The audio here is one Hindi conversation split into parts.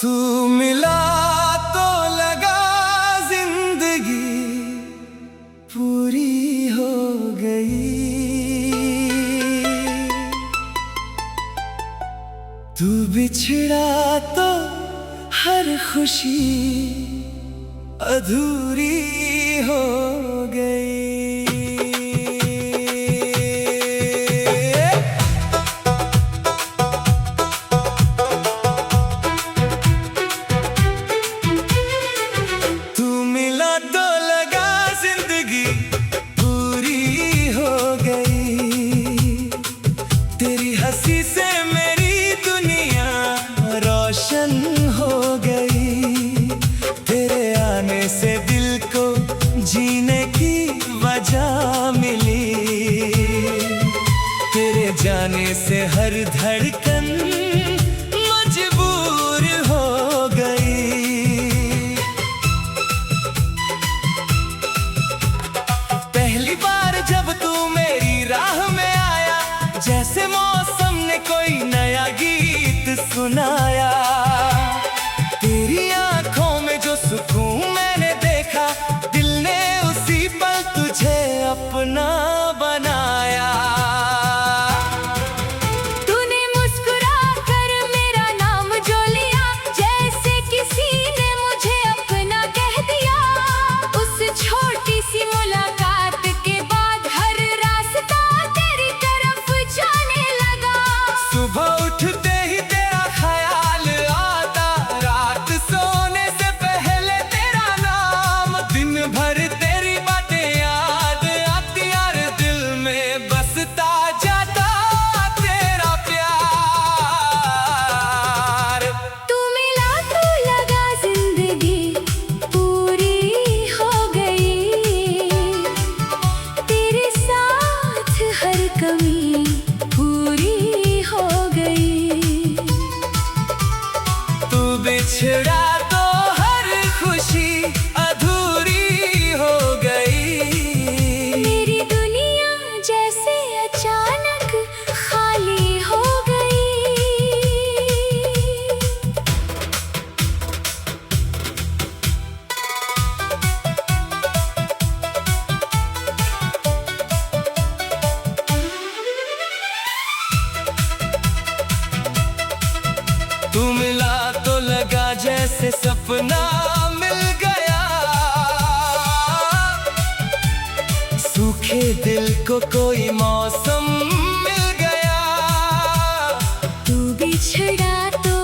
तू मिला तो लगा जिंदगी पूरी हो गई। तू बिछड़ा तो हर खुशी अधूरी हो गई। तेरी हंसी से मेरी दुनिया रोशन हो गई। तेरे आने से दिल को जीने की वजह मिली। तेरे जाने से हर धड़कन मजबूर हो गई। पहली बार जब तू मेरी राह में आया, जैसे मौसम ने कोई नया गीत सुनाया। तेरी आंखों में जो सुकून मैंने देखा, दिल ने उसी पल तुझे अपना बनाया। तूने मुस्कुरा कर मेरा नाम जो लिया, जैसे किसी ने मुझे अपना कह दिया। उस छोटी सी मुलाकात के बाद हर रास्ता तेरी तरफ जाने लगा। सुबह उठते ही तेरा ख्याल आता, रात सोने से पहले तेरा नाम। दिन भर तेरी बातें याद आती, यार दिल में बसता जाता तेरा प्यार। तू मिला तो लगा जिंदगी पूरी हो गई। तेरे साथ हर कमी पूरी हो गई। तू बिछड़ा तो हर खुशी अधूरी हो गई। मेरी दुनिया जैसे अचानक खाली हो गई। तू मिला तो लगा जैसे सपना मिल गया। सूखे दिल को कोई मौसम मिल गया। तू बिछड़ा तो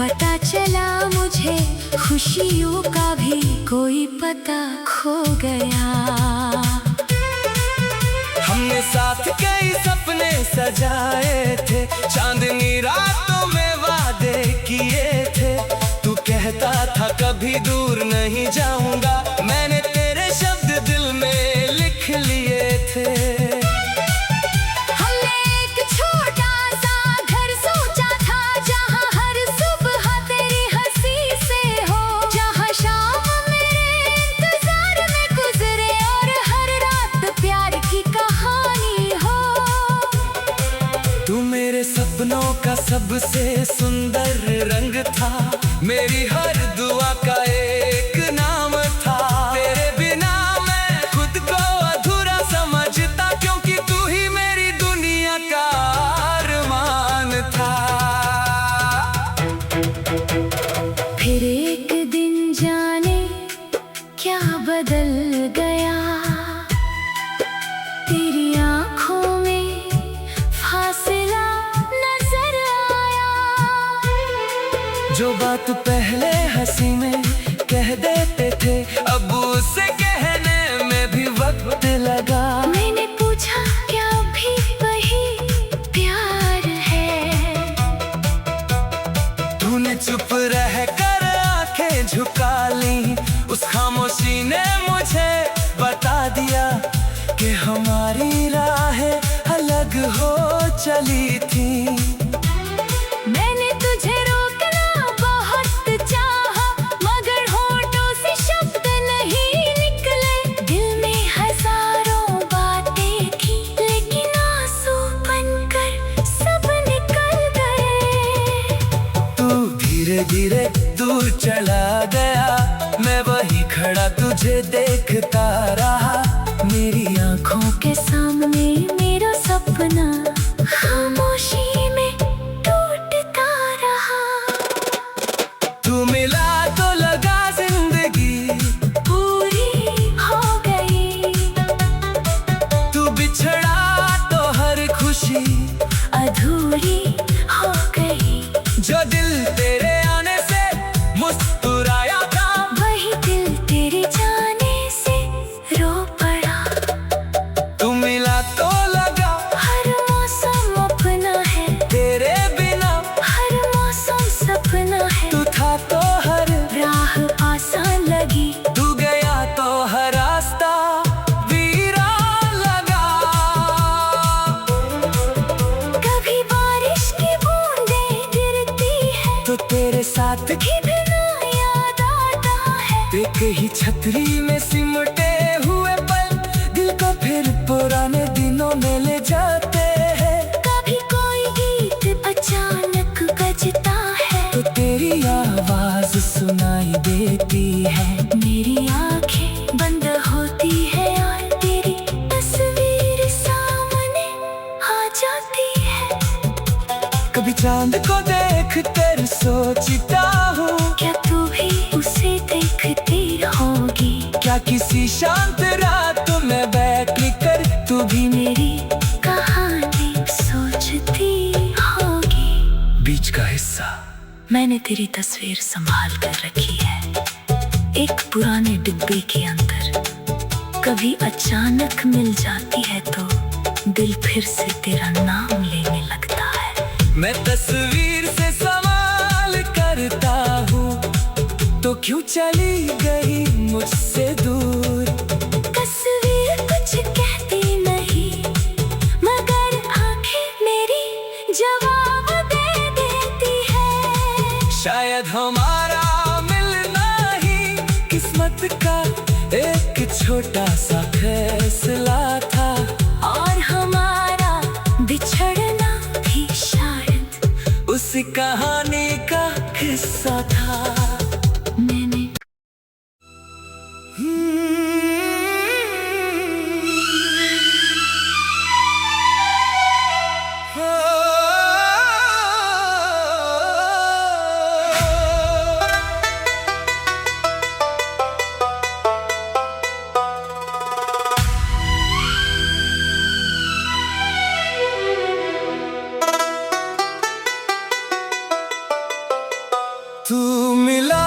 पता चला मुझे, खुशियों का भी कोई पता खो गया। हमने साथ कई सपने सजाए थे, चांदनी रातों में वादे किए थे। तू कहता था कभी दूर नहीं जाऊंगा, मैंने तेरे शब्द दिल में लिख लिए थे। हमने एक छोटा सा घर सोचा था, जहाँ हर सुबह तेरी हंसी से हो। जहाँ शाम मेरे इंतजार में गुजरे और हर रात प्यार की कहानी हो। तू मेरे सपनों का सबसे सुंदर रंग था, मेरी हर दुआ का एक नाम था। तेरे बिना मैं खुद को अधूरा समझता, क्योंकि तू ही मेरी दुनिया का अरमान था। फिर एक दिन जाने क्या बदल गया। तेरी आंखों में फासला नजर आया। जो बात पहले हंसी में कह देते थे, अब उसे कहने में भी वक्त लगा। मैंने पूछा क्या भी वही प्यार है। तूने चुप रह कर आंखें झुका ली, उस खामोशी ने चली थी। मैंने तुझे रोकना बहुत चाहा, मगर होठों से शब्द नहीं निकले। दिल में हजारों बातें थी, लेकिन आंसू बनकर सब निकल गए। तू धीरे धीरे दूर चला गया, मैं वही खड़ा तुझे देखता रहा। मेरी आंखों के सामने मेरा सपना खामोशी में टूटता रहा। तू मिला तो लगा जिंदगी पूरी हो गई, तू बिछड़ा तो हर खुशी अधूरी हो गई। जो दिल तेरे आने से मुस्कुराया था, वही दिल तेरे जाने से रो पड़ा। तू मिला तो लगा हर मौसम अपना है, तेरे बिना हर मौसम सपना है। तू था तो हर राह आसान लगी, तू गया तो हर रास्ता वीरान लगा। कभी बारिश की बूंदें गिरती है, तो तेरे साथ कितना याद आता है। एक ही छतरी में सिमटे हुए पल दिल को फिर पुराने दिनों में ले जाते हैं। कभी कोई गीत अचानक बजता है, तो तेरी आवाज सुनाई देती है। मेरी आंखें बंद होती है और तेरी तस्वीर सामने आ जाती है। कभी चांद को देख कर सोचता हूँ, क्या तू भी उसे देखती होगी? क्या किसी शांत रात में बैठ कर तू भी मेरी कहानी सोचती होगी। बीच का हिस्सा मैंने तेरी तस्वीर संभाल कर रखी है, एक पुराने डिब्बे के अंदर। कभी अचानक मिल जाती है तो दिल फिर से तेरा नाम लेने लगता है। मैं तस्वीर से सवाल करता हूँ, तो क्यों चली गई मुझसे दूर? तस्वीर कुछ कहती नहीं, मगर आंखें मेरी जवाब दे देती है। शायद हमारा मिलना ही किस्मत का एक छोटा सा फैसला था, और हमारा बिछड़ना भी शायद उस कहानी का हिस्सा था। मैंने तू मिला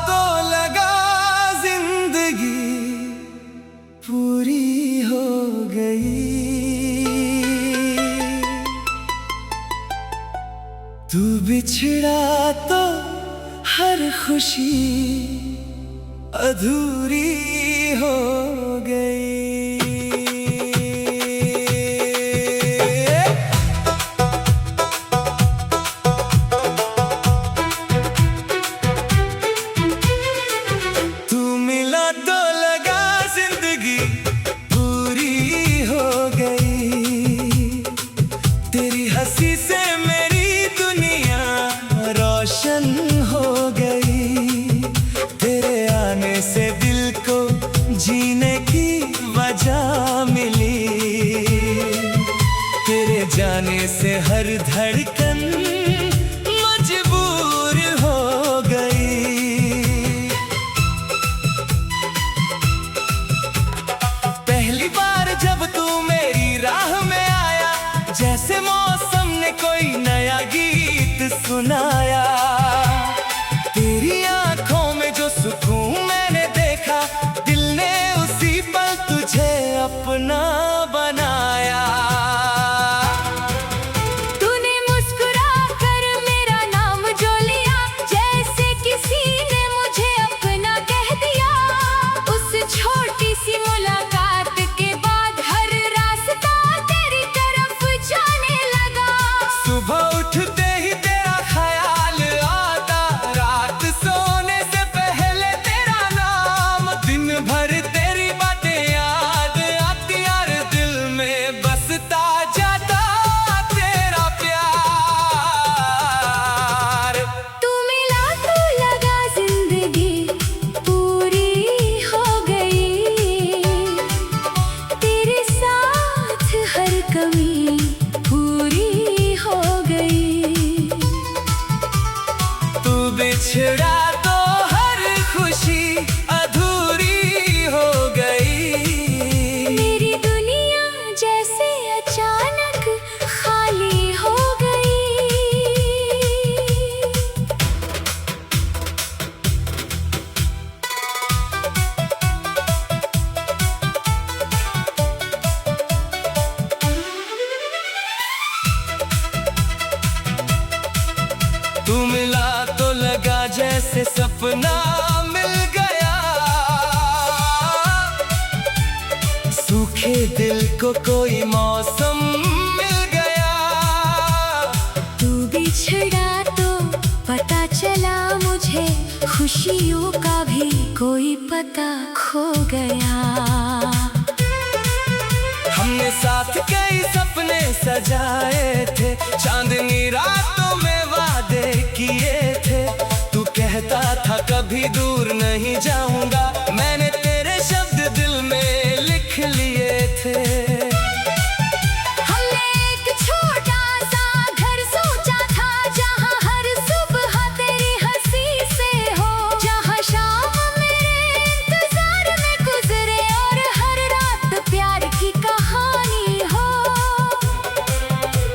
तो लगा जिंदगी पूरी हो गई, तू बिछड़ा तो हर खुशी अधूरी हो गई। तू मिला तो लगा जिंदगी पूरी हो गई, तेरी हंसी से मेरी दुनिया रोशन हो गई। तेरे आने से दिल को जीने की वजह मिली, तेरे जाने से हर धड़कन मजबूर हो गई। पहली बार जब तू मेरी राह में आया, जैसे मौसम ने कोई नया गीत सुनाया। तेरी आंखों में जो सुकून मैंने देखा, दिल ने उसी पल तुझे अपना बनाया। तूने मुस्कुरा कर मेरा नाम जो लिया, जैसे किसी ने मुझे अपना कह दिया। उस छोटी सी मुलाकात के बाद हर रास्ता तेरी तरफ जाने लगा। मुझको कोई मौसम मिल गया। तू बिछड़ा तो पता चला मुझे, खुशियों का भी कोई पता खो गया। हमने साथ कई सपने सजाए थे, चांदनी रातों में वादे किए थे। तू कहता था कभी दूर नहीं जाऊंगा, मैंने तेरे शब्द दिल में लिख लिए थे। हमने एक छोटा सा घर सोचा था, जहाँ हर सुबह तेरी हंसी से हो, जहाँ शाम मेरे इंतजार में गुजरे और हर रात प्यार की कहानी हो।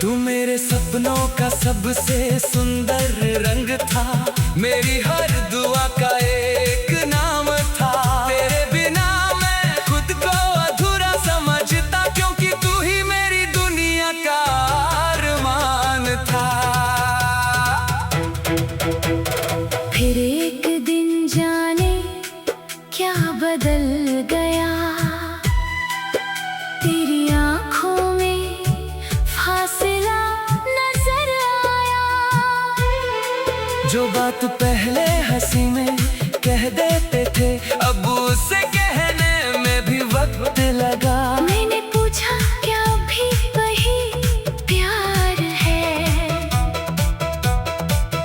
तू मेरे सपनों का सबसे सुंदर रंग था, मेरी हर दुआ का एक नाम था। तेरे बिना मैं खुद को अधूरा समझता, क्योंकि तू ही मेरी दुनिया का अरमान था। फिर एक दिन जाने क्या बदल गया, तेरी आँखों में फासला नजर आया। जो बात पहले हंसी में कह देते थे, अब उसे कहने में भी वक्त लगा। मैंने पूछा क्या भी वही प्यार है,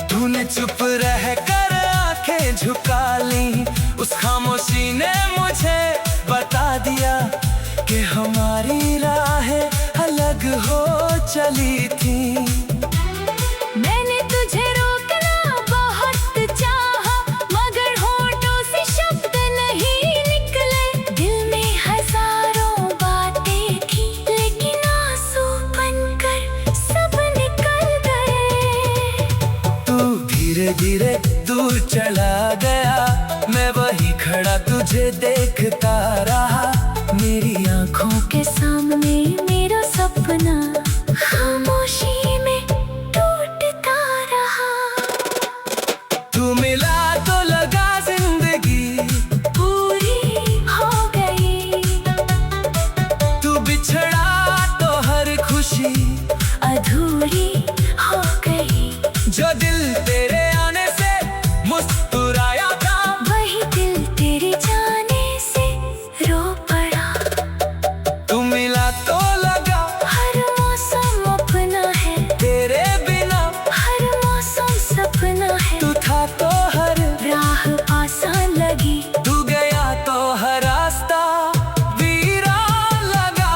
तूने चुप रह कर आंखें झुका ली। उस खामोशी ने मुझे बता दिया कि हमारी राहें अलग हो चली थी। मैंने तुझे रोकना बहुत चाहा, मगर होठों से शब्द नहीं निकले। दिल में हजारों बातें थी, लेकिन आंसू बनकर सब निकल गए। तू धीरे धीरे दूर चला गया, मैं वही खड़ा तुझे देखता रहा। मेरी आंखों के सामने मेरा सपना खामोशी में टूटता रहा। तू मिला तो लगा जिंदगी पूरी हो गई, तू बिछड़ा तो हर खुशी अधूरी हो गई। जो दिल तेरे आने से मुस्कुराया था, वही दिल तेरे जाने से रो पड़ा। तू मिला तो लगा हर मौसम अपना है, तेरे बिना हर मौसम सपना है। तू था तो हर राह आसान लगी, तू गया तो हर रास्ता वीरान लगा।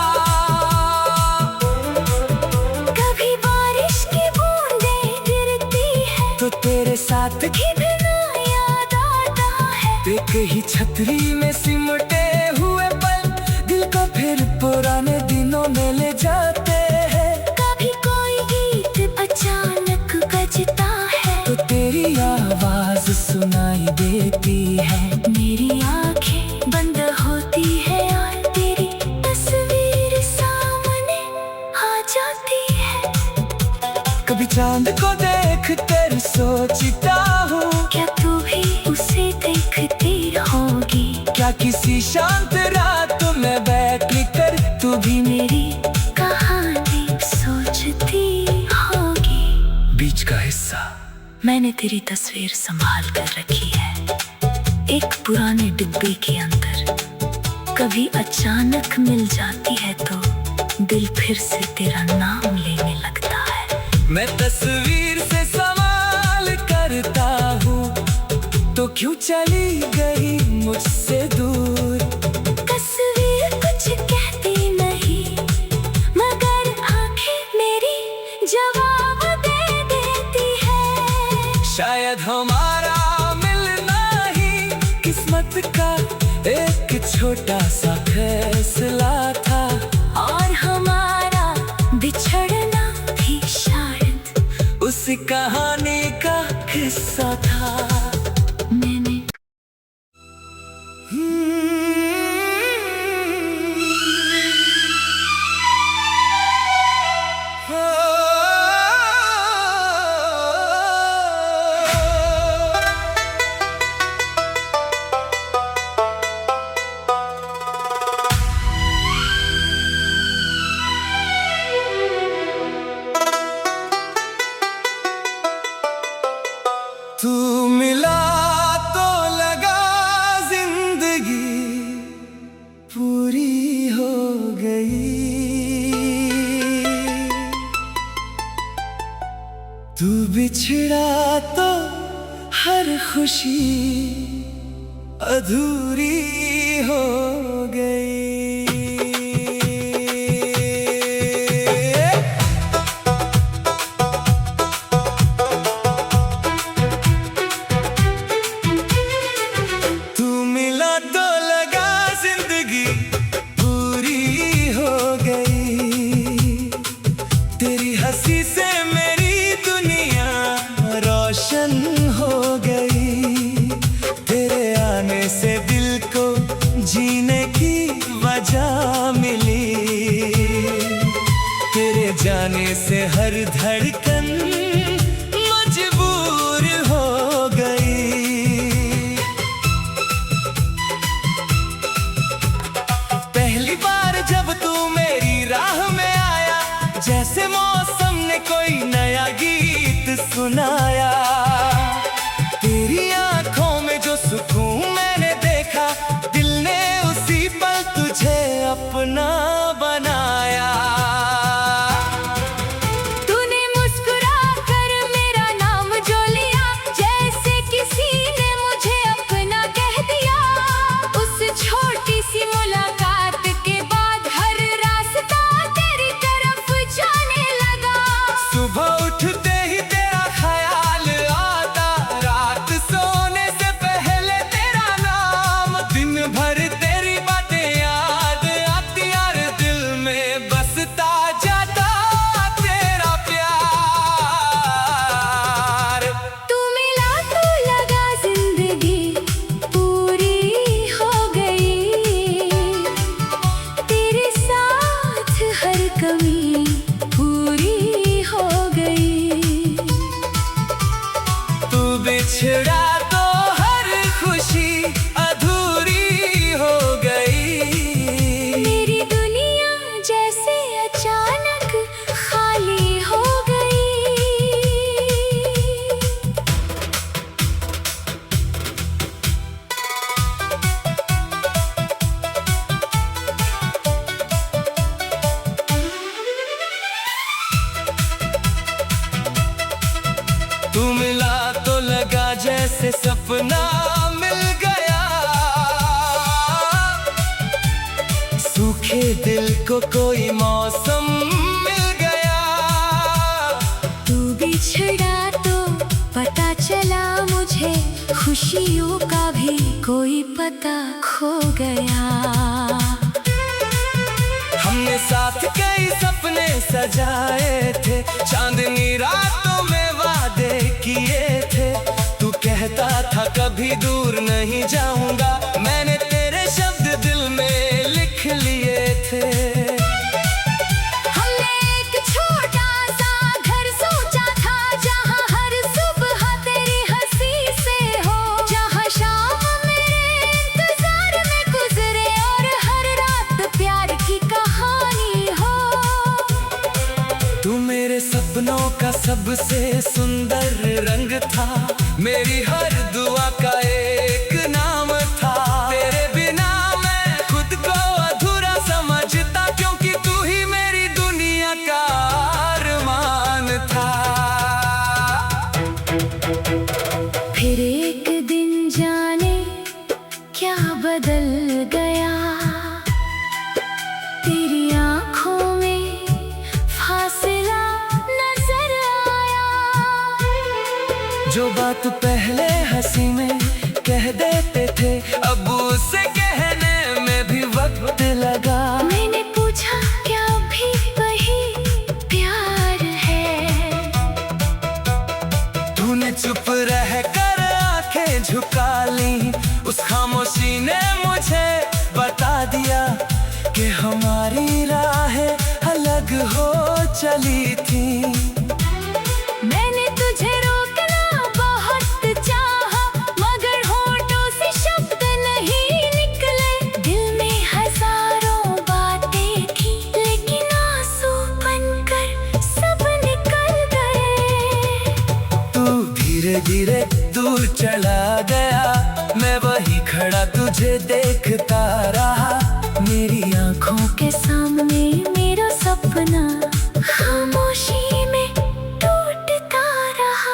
कभी बारिश की बूंदें गिरती है, तो तेरे साथ कितना याद आता है। एक ही छतरी में सिमटे हुए पल, दिल को फिर पुराने दिनों में ले जाते हैं। कभी कोई गीत अचानक बजता है, तो तेरी आवाज सुनाई देती है। मेरी आंखें बंद होती है और तेरी तस्वीर सामने आ जाती है। कभी चांद को देख कर सोचता हूँ, क्या तू भी उसे देखती होगी? क्या किसी शांत रात में बैठ कर तू भी मेरी कहानी सोचती होगी। बीच का हिस्सा मैंने तेरी तस्वीर संभाल कर रखी है, एक पुराने डिब्बे के अंदर। कभी अचानक मिल जाती है तो दिल फिर से तेरा नाम लेने लगता है। मैं तस्वीर से सवाल करता हूँ, तो क्यों चली गई मुझसे दूर? तस्वीर कुछ कहती नहीं, मगर आंखें मेरी जवाब दे देती है। शायद हमारा मिलना ही किस्मत का एक छोटा सा फैसला था, और हमारा बिछड़ना भी शायद उस कहानी का हिस्सा था। मैंने बिछड़ा तो हर खुशी अधूरी हो गई। तू मिला तो लगा जिंदगी पूरी हो गई। तेरी हंसी से मेरी दुनिया रोशन हो गई। तेरे आने से दिल को जीने की वजह मिली। तेरे जाने से हर धड़कन मजबूर हो गई। पहली बार जब तू मेरी राह में आया, जैसे मौसम ने कोई नया गीत सुनाया। तेरी आंखों में जो सुकून मैंने देखा, दिल ने उसी पल तुझे अपना बनाया। तूने मुस्कुरा कर मेरा नाम जो लिया, जैसे किसी ने मुझे अपना कह दिया। उस छोटी सी मुलाकात के बाद हर रास्ता तेरी तरफ जाने लगा। सुबह उठते ही तेरा ख्याल आता, रात सोने से पहले तेरा नाम। दिन भर तेरी बातें याद आती, यार दिल में बसता जाता तेरा प्यार। तू मिला तो लगा जिंदगी पूरी हो गई। तेरे साथ हर कमी पूरी हो गई। तू बिछड़ा तो हर खुशी अधूरी हो गई। मेरी दुनिया जैसे अचानक खाली हो गई। तू मिला तो लगा जैसे सपना मिल गया। सूखे दिल को कोई मौसम मिल गया। तू बिछड़ा तो पता चला मुझे, खुशियों का भी कोई पता खो गया। हमने साथ कई सपने सजाए थे, चांदनी रातों में वादे किए थे। तू कहता था कभी दूर नहीं जाऊंगा, मैंने तेरे शब्द दिल में लिख लिए थे। हमने एक छोटा सा घर सोचा था, जहाँ हर सुबह तेरी हंसी से हो। जहाँ शाम मेरे इंतजार में गुजरे और हर रात प्यार की कहानी हो। तू मेरे सपनों का सबसे सुंदर रंग था, मेरी हर दुआ का एक नाम था। तेरे बिना मैं खुद को अधूरा समझता, क्योंकि तू ही मेरी दुनिया का अरमान था। फिर एक दिन जाने क्या बदल गया। तेरी आंखों में फासला नजर आया। जो बात पहले हंसी में कह देते थे, अब उसे कहने में भी वक्त लगा। मैंने पूछा क्या भी वही प्यार है। तूने चुप रह कर आंखें झुका ली, उस खामोशी ने मुझे बता दिया कि हमारी राहें अलग हो चली थी। मैंने तुझे रोकना बहुत चाहा, मगर होठों से शब्द नहीं निकले। दिल में हजारों बातें थी, लेकिन आंसू बनकर सब निकल गए। तू धीरे धीरे दूर चला गया, मैं वही खड़ा तुझे देखता रहा। मेरी आंखों के सामने मेरा सपना खामोशी में टूटता रहा।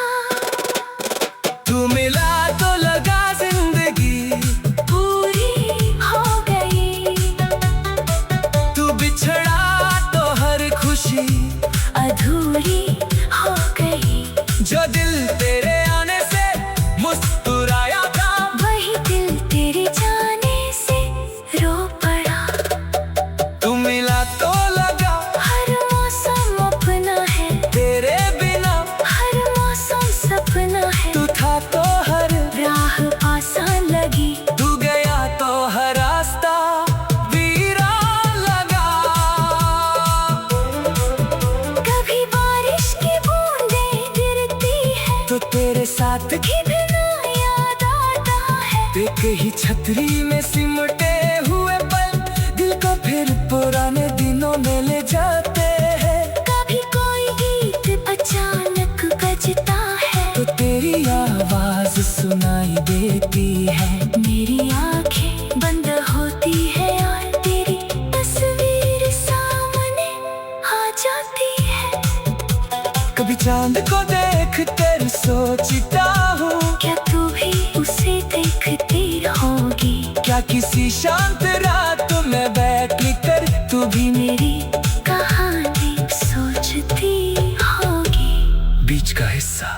ही छतरी में सिमटे हुए पल दिल को फिर पुराने दिनों में ले जाते हैं। कभी कोई गीत अचानक बजता है तो तेरी आवाज सुनाई देती है। मेरी आंखें बंद होती है और तेरी तस्वीर सामने आ जाती है। कभी चांद को देख कर सोचता हूँ, क्या तू भी उसे देखती होगी? क्या किसी शांत रात में बैठ कर तू भी मेरी कहानी सोचती होगी। बीच का हिस्सा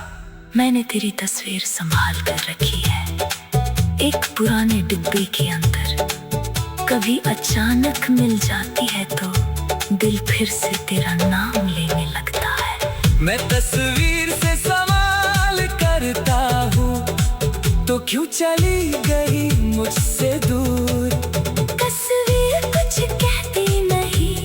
मैंने तेरी तस्वीर संभाल कर रखी है एक पुराने डिब्बे के अंदर। कभी अचानक मिल जाती है तो दिल फिर से तेरा नाम लेने लगता है। मैं तस्वीर से सवाल करता हूँ, तो क्यों चली गई मुझसे दूर? तस्वीर कुछ कहती नहीं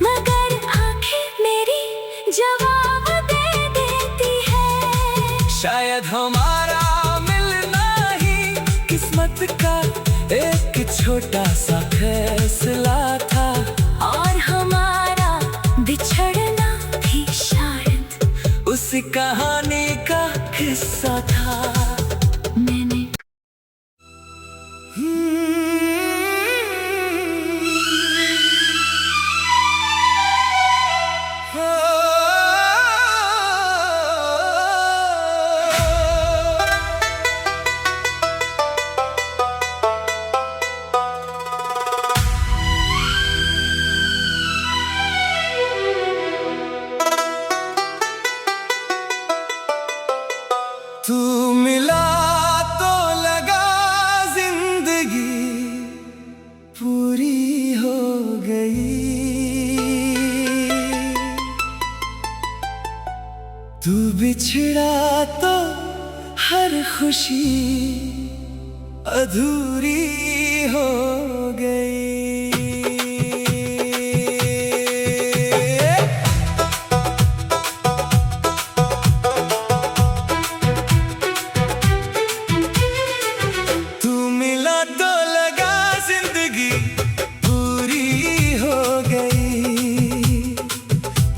मगर आंखें मेरी जवाब दे देती है। शायद हमारा मिलना ही किस्मत का एक छोटा सा फैसला था, और हमारा बिछड़ना भी शायद उस कहानी का हिस्सा था। मैंने तू मिला तो लगा जिंदगी पूरी हो गई, तू बिछड़ा तो हर खुशी अधूरी हो गई।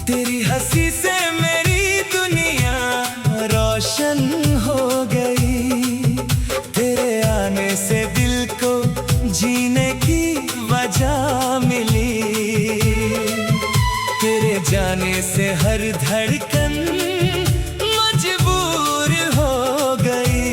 तेरी हंसी से मेरी दुनिया रोशन हो गई। तेरे आने से दिल को जीने की वजह मिली। तेरे जाने से हर धड़कन मजबूर हो गई।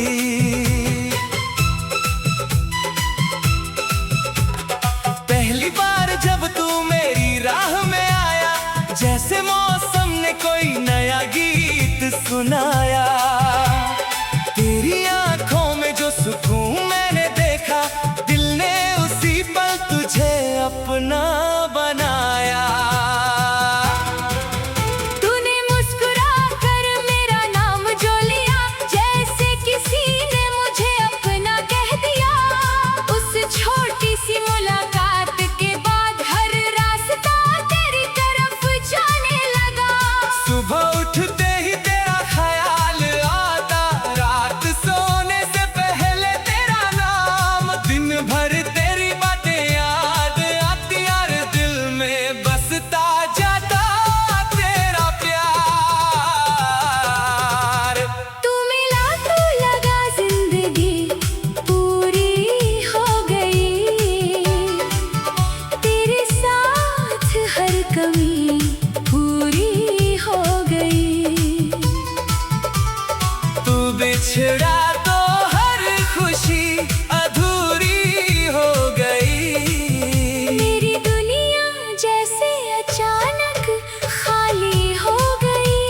पहली बार जब तू मेरी राह में आया, जैसे मौसम ने कोई नया गीत सुनाया। तेरी आंखों में जो सुकून मैंने देखा, दिल ने उसी पल तुझे अपना बनाया। तूने मुस्कुरा कर मेरा नाम जो लिया, जैसे किसी ने मुझे अपना कह दिया। उस छोटी सी मुलाकात के बाद हर रास्ता तेरी तरफ जाने लगा। सुबह उठते ही तेरा ख्याल आता, रात सोने से पहले तेरा नाम। दिन भर तेरी बातें याद आती, यार दिल में बसता जाता तेरा प्यार। तू मिला तो लगा जिंदगी पूरी हो गई। तेरे साथ हर कमी पूरी हो गई। तू बिछड़ा तो हर खुशी अधूरी हो गई। मेरी दुनिया जैसे अचानक खाली हो गई।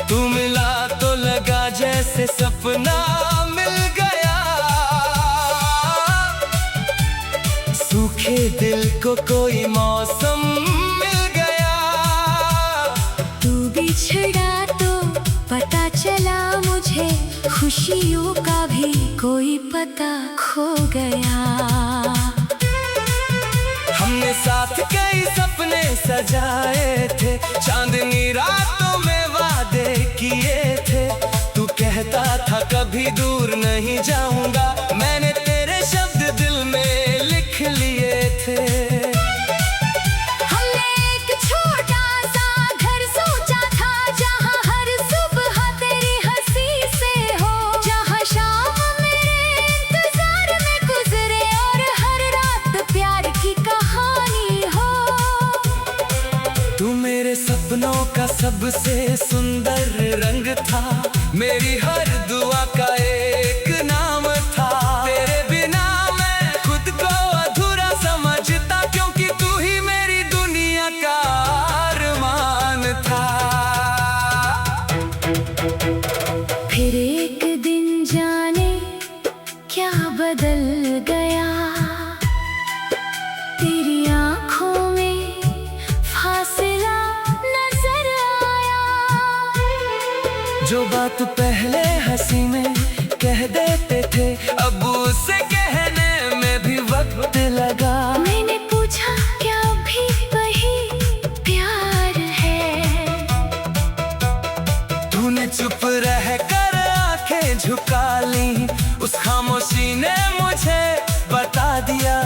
तू मिला तो लगा जैसे सपना मिल गया। सूखे दिल को कोई मौसम मिल गया। तू बिछड़ा तो पता चला मुझे खुद खुशियों का भी कोई पता खो गया। हमने साथ कई सपने सजाए थे, चांदनी रातों में वादे किए थे। तू कहता था कभी दूर नहीं जाऊंगा, मैंने तेरे शब्द दिल में लिख लिए थे। हमने एक छोटा सा घर सोचा था, जहाँ हर सुबह तेरी हंसी से हो, जहाँ शाम मेरे इंतजार में गुजरे और हर रात प्यार की कहानी हो। तू मेरे सपनों का सबसे सुंदर रंग था, मेरी हर दुआ का एक नाम था। तेरे बिना मैं खुद को अधूरा समझता, क्योंकि तू ही मेरी दुनिया का अरमान था। फिर एक दिन जाने क्या बदल गया, तेरी आँखों में फासला नजर आया। जो बात पहले हंसी में कह देते थे, अब उसे कहने में भी वक्त लगा। मैंने पूछा क्या भी वही प्यार है, तूने चुप रह कर आंखें झुका ली। उस खामोशी ने मुझे बता दिया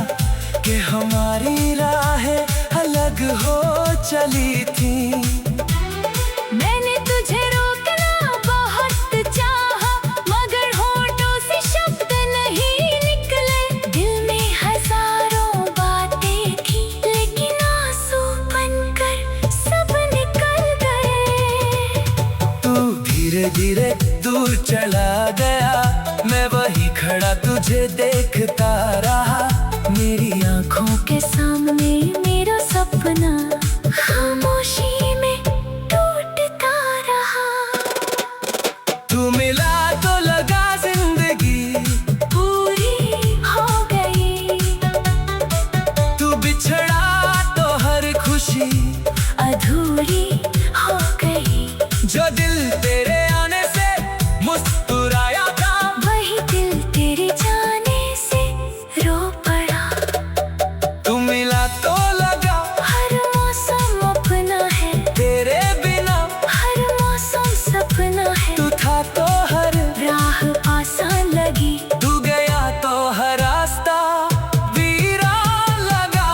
कि हमारी राहें अलग हो चली थी। मैंने तुझे रोकना बहुत चाहा, मगर होठों से शब्द नहीं निकले। दिल में हजारों बातें थी, लेकिन आंसू बनकर सब निकल गए। तू धीरे धीरे दूर चला गया, मैं वही खड़ा तुझे देखता रहा। मेरी आंखों के सामने मेरा सपना खामोशी में टूटता रहा। तू मिला तो लगा जिंदगी पूरी हो गई, तू बिछड़ा तो हर खुशी अधूरी हो गई। जो दिल तेरे आने से मुस्कुराया था, वही दिल तेरे जाने से रो पड़ा। तू मिला तो लगा हर मौसम अपना है, तेरे बिना हर मौसम सपना है। तू था तो हर राह आसान लगी, तू गया तो हर रास्ता वीरान लगा।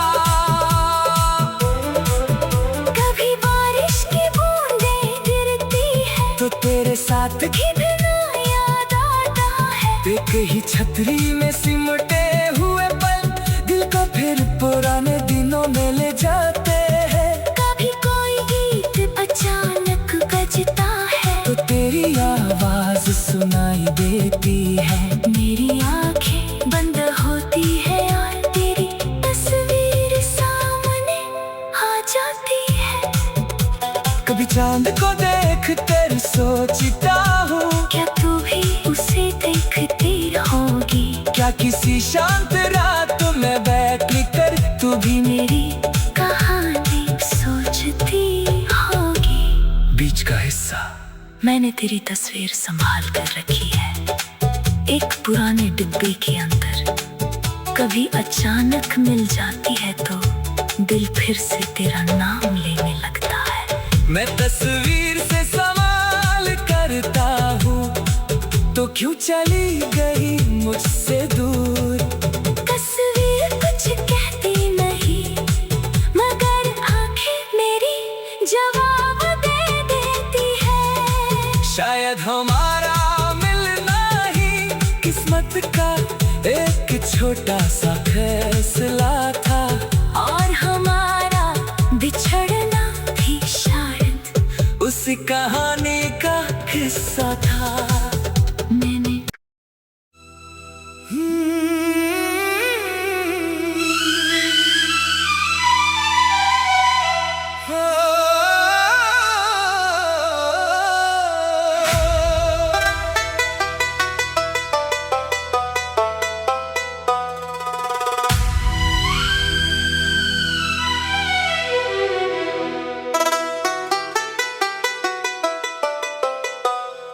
कभी बारिश की बूंदें गिरती है, तो तेरे साथ कितना याद आता है। एक ही छतरी में सिमटे हुए पल, दिल को फिर पुराने दिनों में ले जाते हैं। कभी कोई गीत अचानक बजता है, तो तेरी आवाज सुनाई देती है। मेरी आंखें बंद होती है और तेरी तस्वीर सामने आ जाती है। कभी चांद को देख कर सोचता हूँ, क्या तू भी उसे देखती होगी? क्या किसी शांत रात में बैठ कर तू भी मेरी कहानी सोचती होगी। बीच का हिस्सा मैंने तेरी तस्वीर संभाल कर रखी है, एक पुराने डिब्बे के अंदर। कभी अचानक मिल जाती है तो दिल फिर से तेरा नाम लेने लगता है। मैं तस्वीर से सवाल करता हूँ, तो क्यों चली गई मुझसे दूर? तस्वीर कुछ कहती नहीं, मगर आंखें मेरी जवाब दे देती है। शायद हमारा मिलना ही किस्मत का एक छोटा सा फैसला था, और हमारा बिछड़ना भी शायद उस कहानी का हिस्सा था। मैंने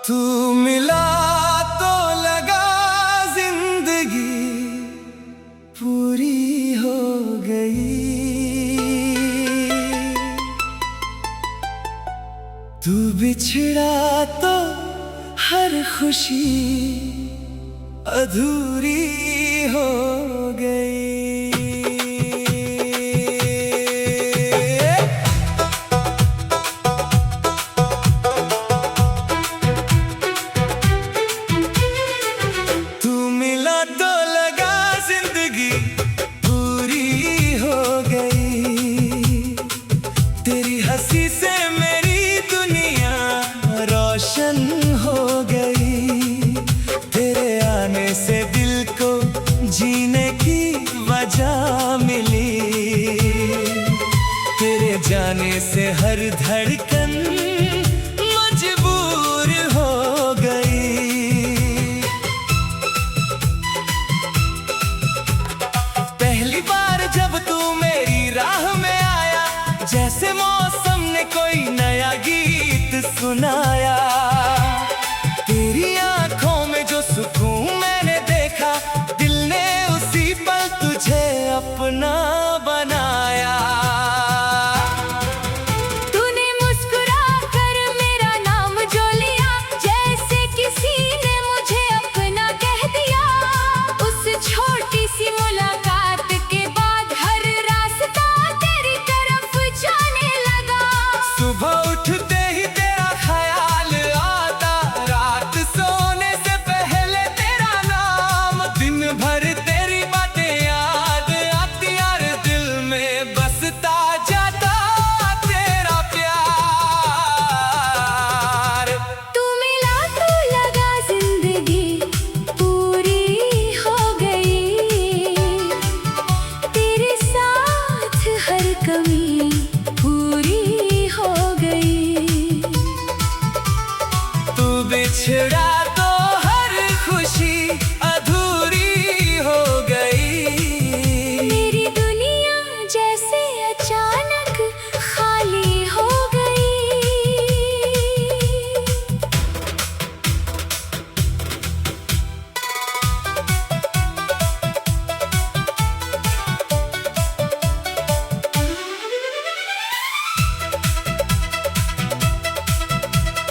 तू तू बिछड़ा तो हर खुशी अधूरी हो गई। तू मिला तो लगा जिंदगी पूरी हो गई। तेरी हंसी से मेरी दुनिया रोशन हो गई। तेरे आने से दिल को जीने की वजह मिली। तेरे जाने से हर धड़कन मजबूर हो गई। पहली बार जब तू मेरी राह में आया, जैसे मौसम ने कोई नया गीत सुनाया। तेरी आंखों में जो सुकून मैंने देखा, दिल ने उसी पल तुझे अपना बनाया। तूने मुस्कुरा कर मेरा नाम जो लिया, जैसे किसी ने मुझे अपना कह दिया। उस छोटी सी मुलाकात के बाद हर रास्ता तेरी तरफ जाने लगा। सुबह उठते ही तेरा ख्याल आता, रात सोने से पहले तेरा नाम। दिन भर तेरी बातें याद आती, यार दिल में बसता जाता तेरा प्यार। तू मिला तो लगा जिंदगी पूरी हो गई। तेरे साथ हर कमी पूरी हो गई। तू बिछड़ा तो हर खुशी अधूरी हो गई। मेरी दुनिया जैसे अचानक खाली हो गई।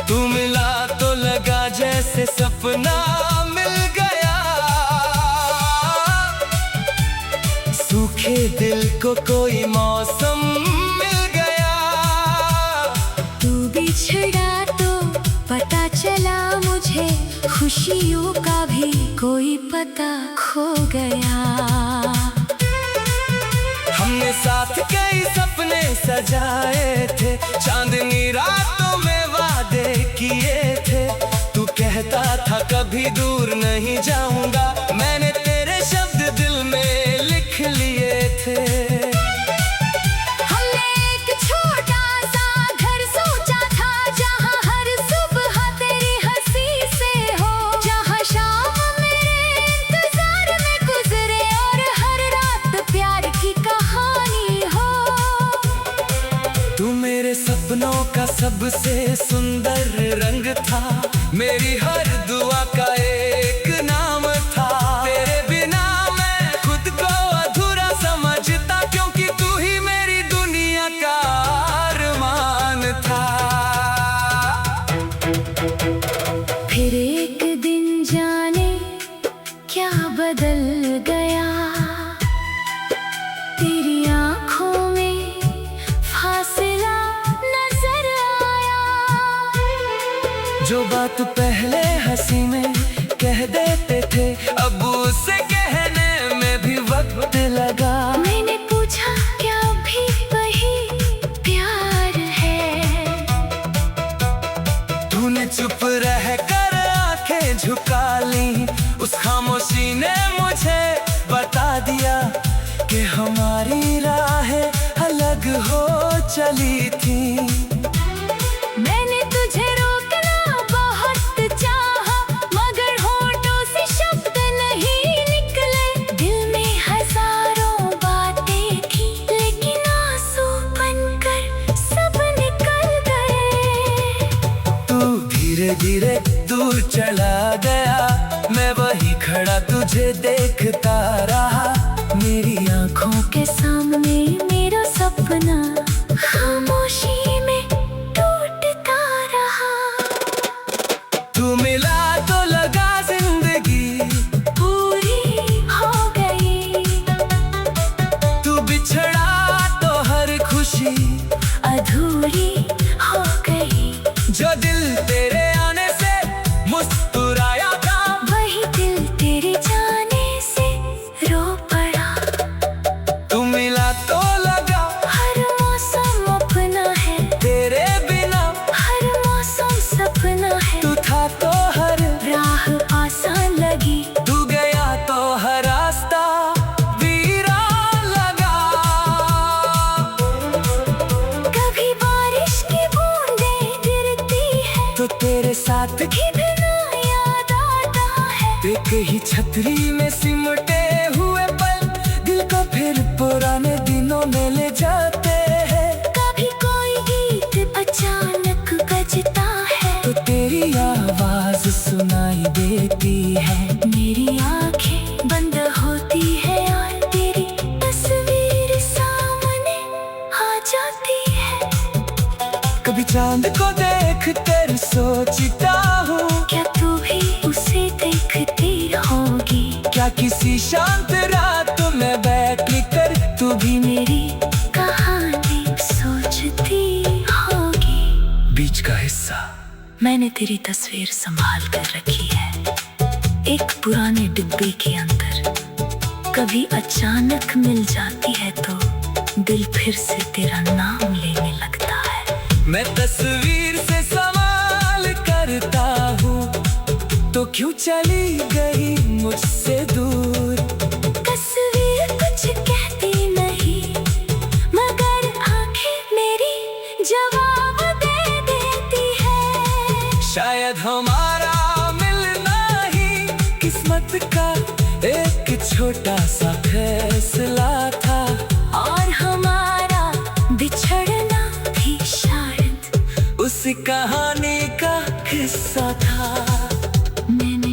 तू मिला तो लगा जैसे सपना मिल गया। सूखे दिल को कोई मौसम मिल गया। तू बिछड़ा तो पता चला मुझे, खुशियों का भी कोई पता खो गया। हमने साथ कई सपने सजाए थे, चांदनी रातों में वादे किए थे। तू कहता था कभी दूर नहीं जाऊंगा, मैंने तेरे शब्द दिल में लिख लिए थे। हमने एक छोटा सा घर सोचा था, जहाँ हर सुबह तेरी हंसी से हो। जहाँ शाम मेरे इंतजार में गुजरे और हर रात प्यार की कहानी हो। तू मेरे सपनों का सबसे सुंदर रंग था, मेरी हर दुआ का एक नाम था। तेरे बिना मैं खुद को अधूरा समझता, क्योंकि तू ही मेरी दुनिया का अरमान था। फिर एक दिन जाने क्या बदल गया। तेरी आंखों में फासला नजर आया। जो बात पहले हंसी में कह देते थे, अब उसे कहने में भी वक्त लगा। मैंने पूछा क्या भी वही प्यार है। तूने चुप रह कर आंखें झुका ली। उस खामोशी ने मुझे बता दिया कि हमारी राहें अलग हो चली थी। मैंने तुझे रोकना बहुत चाहा, मगर होठों से शब्द नहीं निकले। दिल में हजारों बातें थी, लेकिन आंसू बनकर सब निकल गए। तू धीरे धीरे दूर चला गया, मैं वही खड़ा तुझे देखता रहा। मेरी आंखों के सामने मेरा सपना खामोशी में टूटता ही छतरी में सिमटे हुए पल दिल को फिर पुराने दिनों में ले जाते हैं। कभी कोई गीत अचानक बजता है तो तेरी आवाज सुनाई देती है। मेरी आंखें बंद होती है और तेरी तस्वीर सामने आ जाती है। कभी चांद को देख कर सोचता हूँ, क्या तू भी उसे देखती होगी? क्या किसी शांत रात में बैठ कर तू भी मेरी कहानी सोचती होगी। बीच का हिस्सा मैंने तेरी तस्वीर संभाल कर रखी है एक पुराने डिब्बे के अंदर। कभी अचानक मिल जाती है तो दिल फिर से तेरा नाम लेने लगता है। मैं तस्वीर से सवाल करता हूँ, तो क्यों चली गई मुझसे दूर? तस्वीर कुछ कहती नहीं मगर आंखें मेरी जवाब दे देती है। शायद हमारा मिलना ही किस्मत का एक छोटा सा फैसला था, और हमारा बिछड़ना भी शायद उस कहानी का हिस्सा था। मैंने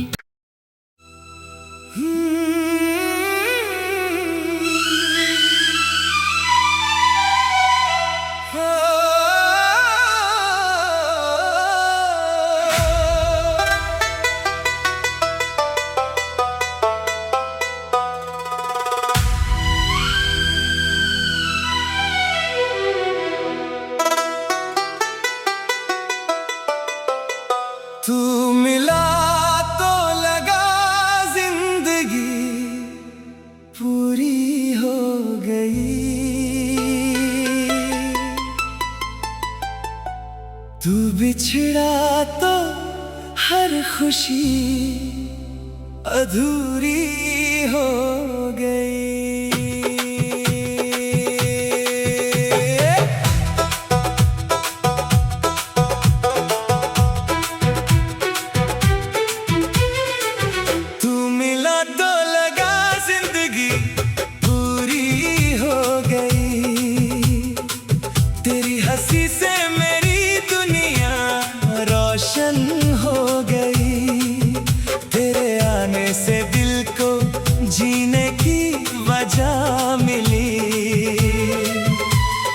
तू मिला तो लगा जिंदगी पूरी हो गई। तू बिछड़ा तो हर खुशी अधूरी हो गई। हंसी से मेरी दुनिया रोशन हो गई। तेरे आने से दिल को जीने की वजह मिली।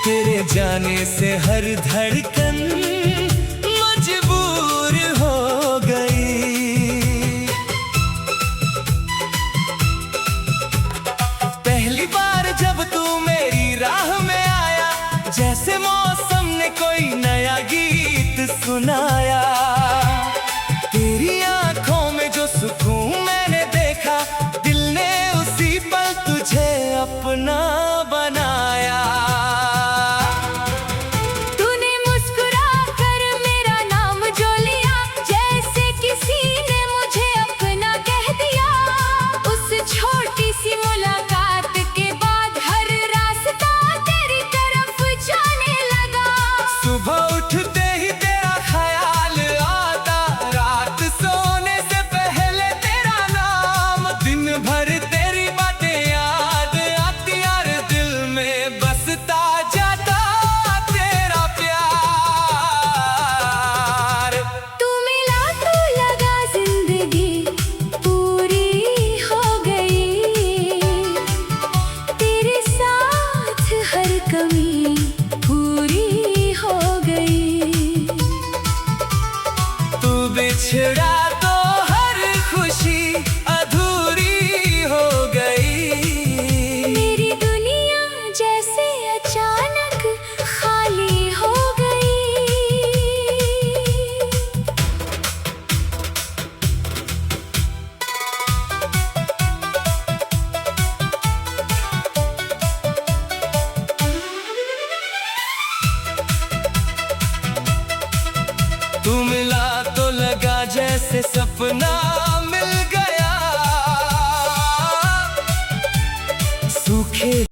तेरे जाने से हर धड़कन मजबूर हो गई। पहली बार जब तू मेरी राह में आया, जैसे मौसम ने कोई नया गीत सुनाया। तेरी आंखों में जो सुकून मैंने देखा, दिल ने उसी पल तुझे अपना बनाया। तूने मुस्कुरा कर मेरा नाम जो लिया, जैसे किसी ने मुझे अपना कह दिया। उस छोटी सी मुलाकात के बाद हर रास्ता तेरी तरफ जाने लगा। सुबह उठते ही तेरा ख्याल आता, रात सोने से पहले तेरा नाम। दिन भर तेरी बातें याद आती यार, दिल में बसता जाता तेरा प्यार। तू मिला तो लगा जिंदगी पूरी हो गई। तेरे साथ हर कमी पूरी हो गई। तू बिछड़ा तो हर खुशी अधूरी हो गई। मेरी दुनिया जैसे अचानक खाली हो गई। तू मिला